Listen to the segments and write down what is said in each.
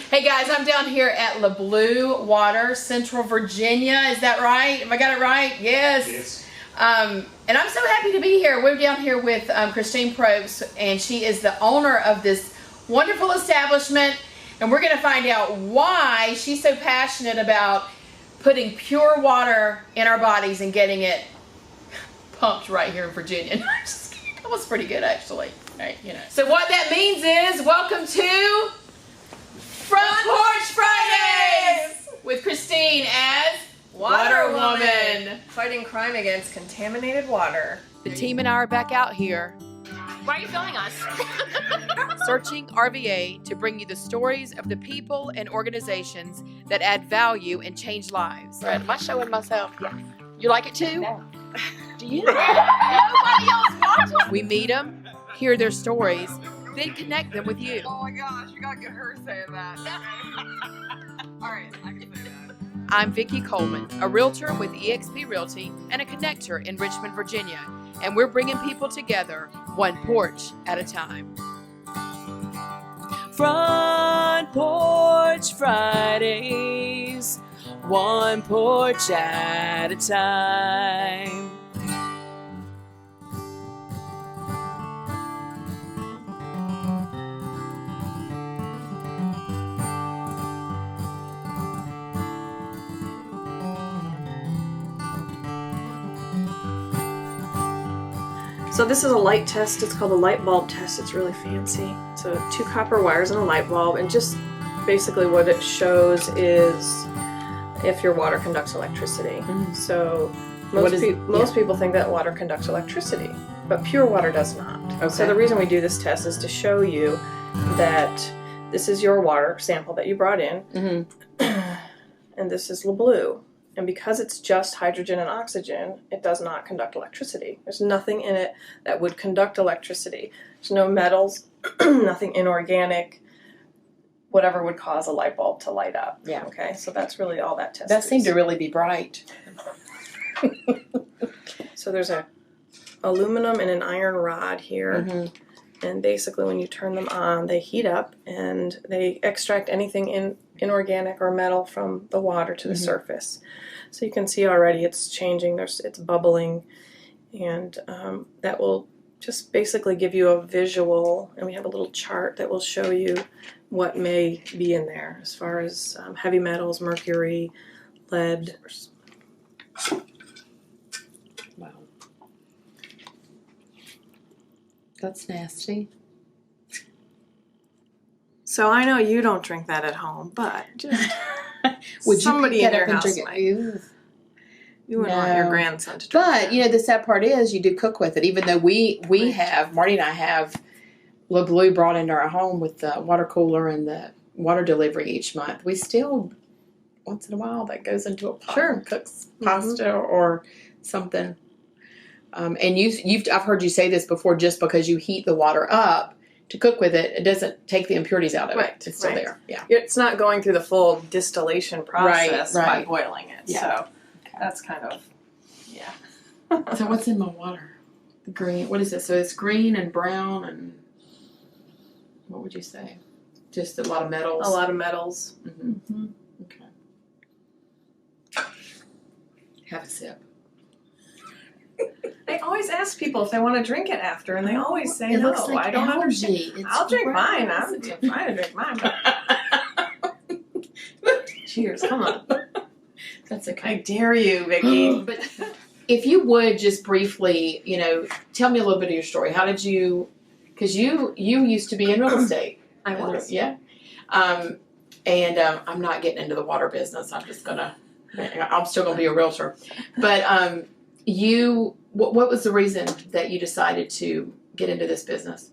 Hey guys, I'm down here at Bleu Central Virginia. Is that right? Have I got it right? Yes. Yes. And I'm so happy to be here. We're down here with Christine Probst, and she is the owner of this wonderful establishment. And we're going to find out why she's so passionate about putting pure water in our bodies and getting it pumped right here in Virginia. That was pretty good, actually. Right, you know. So what that means is, welcome to Porch Fridays with Christine as Water Woman. Fighting crime against contaminated water. The team and I are back out here Why are you filming us? searching RVA to bring you the stories of the people and organizations that add value and change lives. Am I showing myself? Yes. You like it too? No. Do you? Nobody else watches. We meet them, hear their stories, then connect them with you. Oh my gosh, you gotta get her saying that. Alright, I can say that. I'm Vicki Coleman, a realtor with eXp Realty and a connector in Richmond, Virginia, and we're bringing people together one porch at a time. Front Porch Fridays, one porch at a time. So this is a light test. It's called a light bulb test. It's really fancy. So 2 copper wires and a light bulb, and just basically what it shows is if your water conducts electricity. So most people think that water conducts electricity, but pure water does not. Okay. So the reason we do this test is to show you that this is your water sample that you brought in, and this is Bleu. And because it's just hydrogen and oxygen, it does not conduct electricity. There's nothing in it that would conduct electricity. There's no metals, nothing inorganic, whatever would cause a light bulb to light up. Yeah. Okay, so that's really all that test That is. seemed to really be bright. So there's a aluminum and an iron rod here. And basically when you turn them on, they heat up and they extract anything inorganic or metal from the water to the surface. So you can see already it's changing, it's bubbling, and that will just basically give you a visual, and we have a little chart that will show you what may be in there as far as heavy metals, mercury, lead. Wow. That's nasty. So I know you don't drink that at home, but just Would somebody you pick in that your up and house drink it? might. Ew. You wouldn't want your No. grandson to drink But that. you know, the sad part is you do cook with it. Even though we have, Marty and I have Bleu brought into our home with the water cooler and the water delivery each month. We still, once in a while, that goes into a pot and cooks pasta or something. And I've heard you say this before. Just because you heat the water up to cook with it, it doesn't take the impurities out of it. It's still there. Yeah. It's not going through the full distillation process by right. boiling it. Yeah. So that's kind of, yeah. So what's in my water? The green. What is it? So it's green and brown and what would you say? Just a lot of metals. A lot of metals. Okay. Have a sip. I always ask people if they want to drink it after, and they always say It no. looks like I don't algae. understand. It's I'll drink mine. gross. I'm fine to drink mine. But cheers. Come on. That's okay. I dare you, Vicki. But if you would just briefly, tell me a little bit of your story. How did you? Because you used to be in real estate. I was. Yeah. I'm not getting into the water business. I'm still gonna be a realtor. But what was the reason that you decided to get into this business?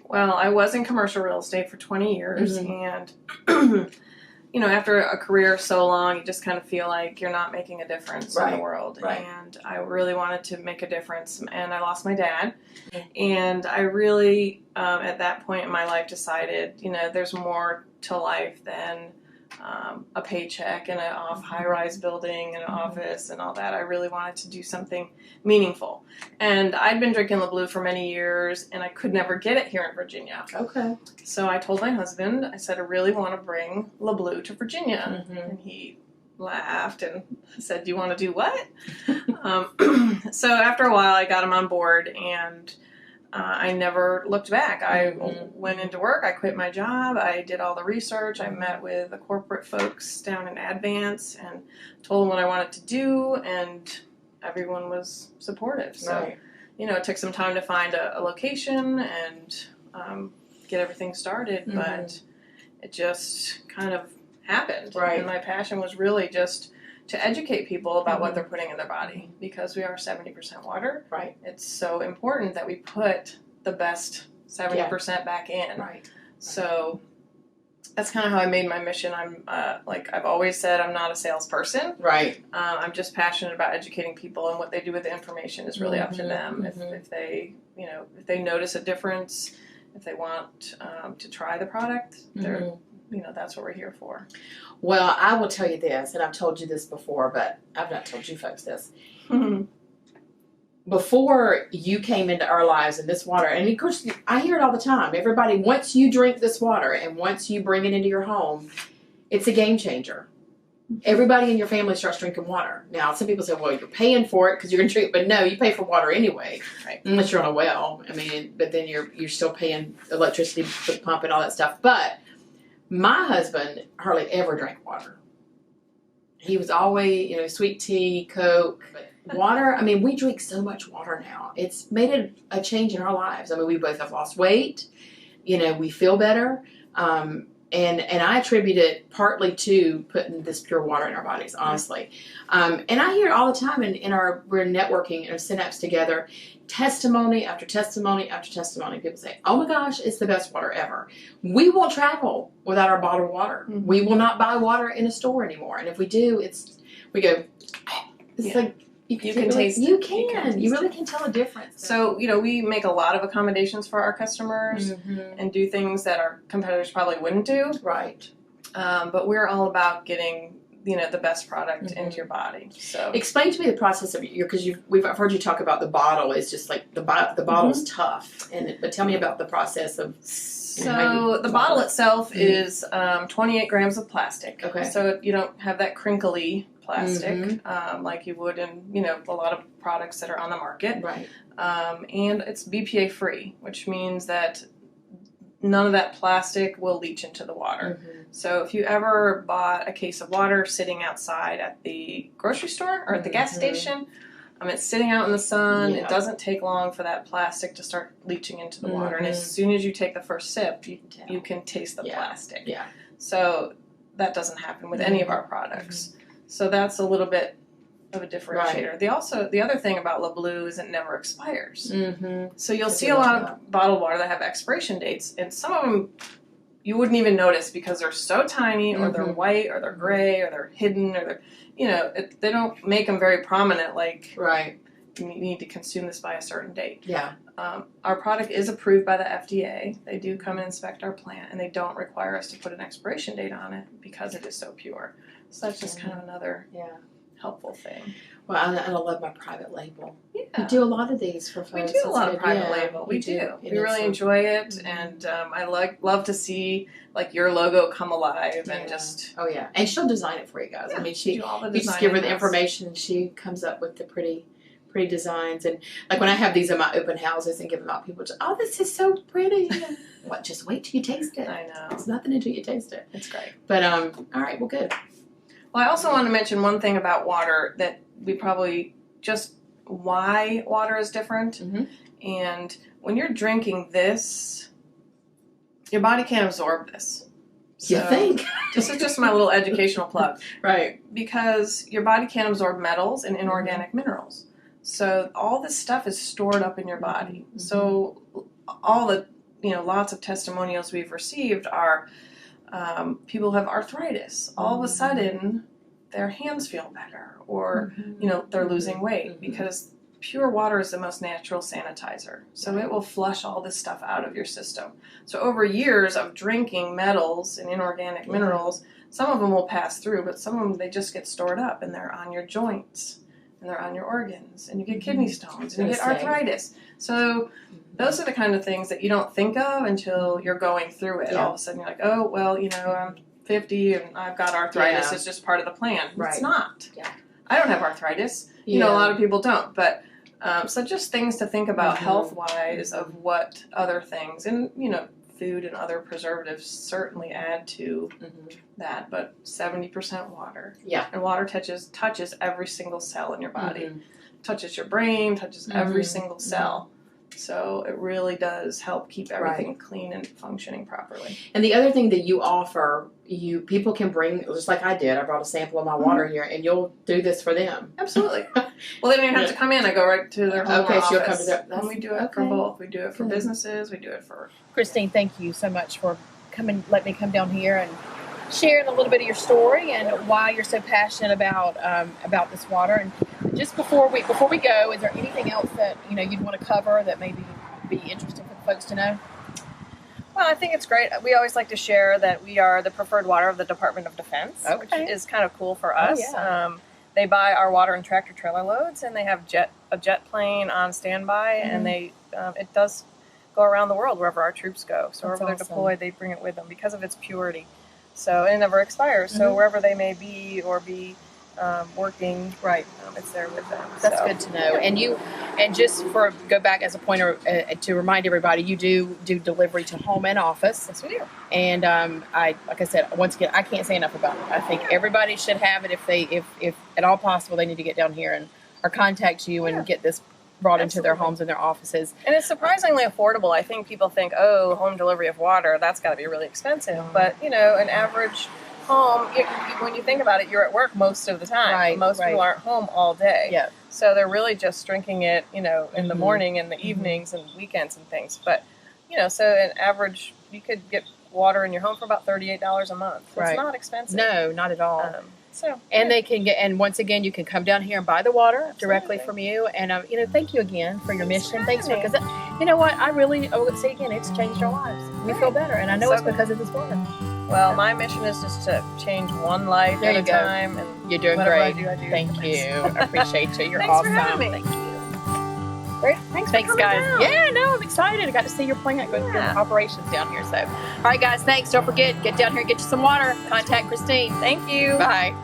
Well, I was in commercial real estate for 20 years, and after a career so long, you just kind of feel like you're not making a difference in the world. Right. And I really wanted to make a difference, and I lost my dad. And I really, at that point in my life, decided, there's more to life than a paycheck in an high-rise building and an office and all that. I really wanted to do something meaningful. And I'd been drinking Bleu for many years, and I could never get it here in Virginia. Okay. So I told my husband, I said, I really want to bring Bleu to Virginia. And he laughed and said, do you want to do what? So after a while, I got him on board, and I never looked back. I went into work. I quit my job. I did all the research. I met with the corporate folks down in Advance and told them what I wanted to do, and everyone was supportive. So, it took some time to find a location and get everything started, but it just kind of happened. And my passion was really just to educate people about what they're putting in their body, because we are 70% water. It's so important that we put the best 70% back in. So that's kind of how I made my mission. I'm like I've always said, I'm not a salesperson. I'm just passionate about educating people, and what they do with the information is really up to them. If they notice a difference, if they want to try the product, they're that's what we're here for. Well, I will tell you this, and I've told you this before, but I've not told you folks this. Before you came into our lives and this water, and of course, I hear it all the time. Everybody, once you drink this water and once you bring it into your home, it's a game changer. Everybody in your family starts drinking water. Now, some people say, well, you're paying for it because you're going to drink, but no, you pay for water anyway, unless you're on a well. I mean, but then you're still paying electricity for the pump and all that stuff. But my husband hardly ever drank water. He was always, sweet tea, Coke, but water. I mean, we drink so much water now. It's made a change in our lives. I mean, we both have lost weight. We feel better. And I attribute it partly to putting this pure water in our bodies, honestly. And I hear it all the time we're networking and our synapse together. Testimony after testimony after testimony. People say, oh my gosh, it's the best water ever. We won't travel without our bottled water. We will not buy water in a store anymore. And if we do, we go, it's like, you can taste it. You really can tell a difference. So, we make a lot of accommodations for our customers and do things that our competitors probably wouldn't do. But we're all about getting the best product into your body. So explain to me the process of because I've heard you talk about the bottle. It's just like the bottle's tough, but tell me about the process of. So the bottle itself is 28 grams of plastic. So you don't have that crinkly plastic like you would in a lot of products that are on the market. And it's BPA free, which means that none of that plastic will leach into the water. So if you ever bought a case of water sitting outside at the grocery store or at the gas station, it's sitting out in the sun. It doesn't take long for that plastic to start leaching into the water. And as soon as you take the first sip, you can taste the plastic. So that doesn't happen with any of our products. So that's a little bit of a differentiator. The other thing about Bleu is it never expires. So you'll see a lot of bottled water that have expiration dates, and some of them you wouldn't even notice because they're so tiny, or they're white, or they're gray, or they're hidden, or they're they don't make them very prominent. Like you need to consume this by a certain date. Our product is approved by the FDA. They do come and inspect our plant, and they don't require us to put an expiration date on it because it is so pure. So that's just kind of another helpful thing. Well, and I love my private label. You do a lot of these for folks. We do a lot of private label. We do. We really enjoy it, and I love to see your logo come alive and just. Oh yeah, and she'll design it for you guys. I mean, you just give her the information, and she comes up with the pretty designs. And like when I have these in my open houses and give them out, people just, oh, this is so pretty. What? Just wait till you taste it. I know. It's nothing until you taste it. It's great. But all right, well, good. Well, I also want to mention one thing about water that we probably just why water is different. And when you're drinking this, your body can't absorb this. So you think? This is just my little educational plug. Because your body can't absorb metals and inorganic minerals. So all this stuff is stored up in your body. So all the, lots of testimonials we've received are people have arthritis. All of a sudden, their hands feel better, or they're losing weight because pure water is the most natural sanitizer. So it will flush all this stuff out of your system. So over years of drinking metals and inorganic minerals, some of them will pass through, but some of them, they just get stored up and they're on your joints and they're on your organs, and you get kidney stones and you get arthritis. So those are the kind of things that you don't think of until you're going through it. All of a sudden you're like, oh, well, I'm 50 and I've got arthritis. It's just part of the plan. Right. It's not. Yeah. I don't have arthritis. A lot of people don't, but so just things to think about health-wise of what other things, and food and other preservatives certainly add to that, but 70% water. Yeah. And water touches every single cell in your body. Touches your brain, touches every single cell. So it really does help keep everything clean and functioning properly. And the other thing that you offer, people can bring, just like I did. I brought a sample of my water here, and you'll do this for them. Absolutely. Well, they don't even have to come in. I go right to their home office. So you'll come to their. And we do it for both. We do it for businesses. We do it for. Christine, thank you so much for coming. Let me come down here and sharing a little bit of your story and why you're so passionate about this water. And just before we go, is there anything else that you'd want to cover that maybe be interesting for folks to know? Well, I think it's great. We always like to share that we are the preferred water of the Department of Defense, which is kind of cool for us. They buy our water and tractor trailer loads, and they have a jet plane on standby, and it does go around the world wherever our troops go. So wherever they're deployed, they bring it with them because of its purity. So it never expires. So wherever they may be or be working, it's there with them. That's good to know. And just go back as a pointer to remind everybody, you do delivery to home and office. Yes, we do. And like I said, once again, I can't say enough about it. I think everybody should have it if at all possible. They need to get down here and or contact you and get this brought into their homes and their offices. And it's surprisingly affordable. I think people think, oh, home delivery of water, that's got to be really expensive. But an average home, when you think about it, you're at work most of the time. Most people aren't home all day. Yeah. So they're really just drinking it, in the morning and the evenings and weekends and things. But, so an average, you could get water in your home for about $38 a month. It's not expensive. No, not at all. They can get, and once again, you can come down here and buy the water directly from you. And thank you again for your mission. Thanks because you know what, I would say again, it's changed our lives. We feel better, and I know it's because of this water. Well, my mission is just to change one life at a time. And you're doing great. I do. Thank you. I appreciate you. You're Thanks awesome. for having me. Thank you. Great. Thanks guys. Down. Yeah, no, I'm excited. I got to see your plant, your operations down here. So, all right, guys, thanks. Don't forget, get down here and get you some water. Contact Christine. Thank you. Bye.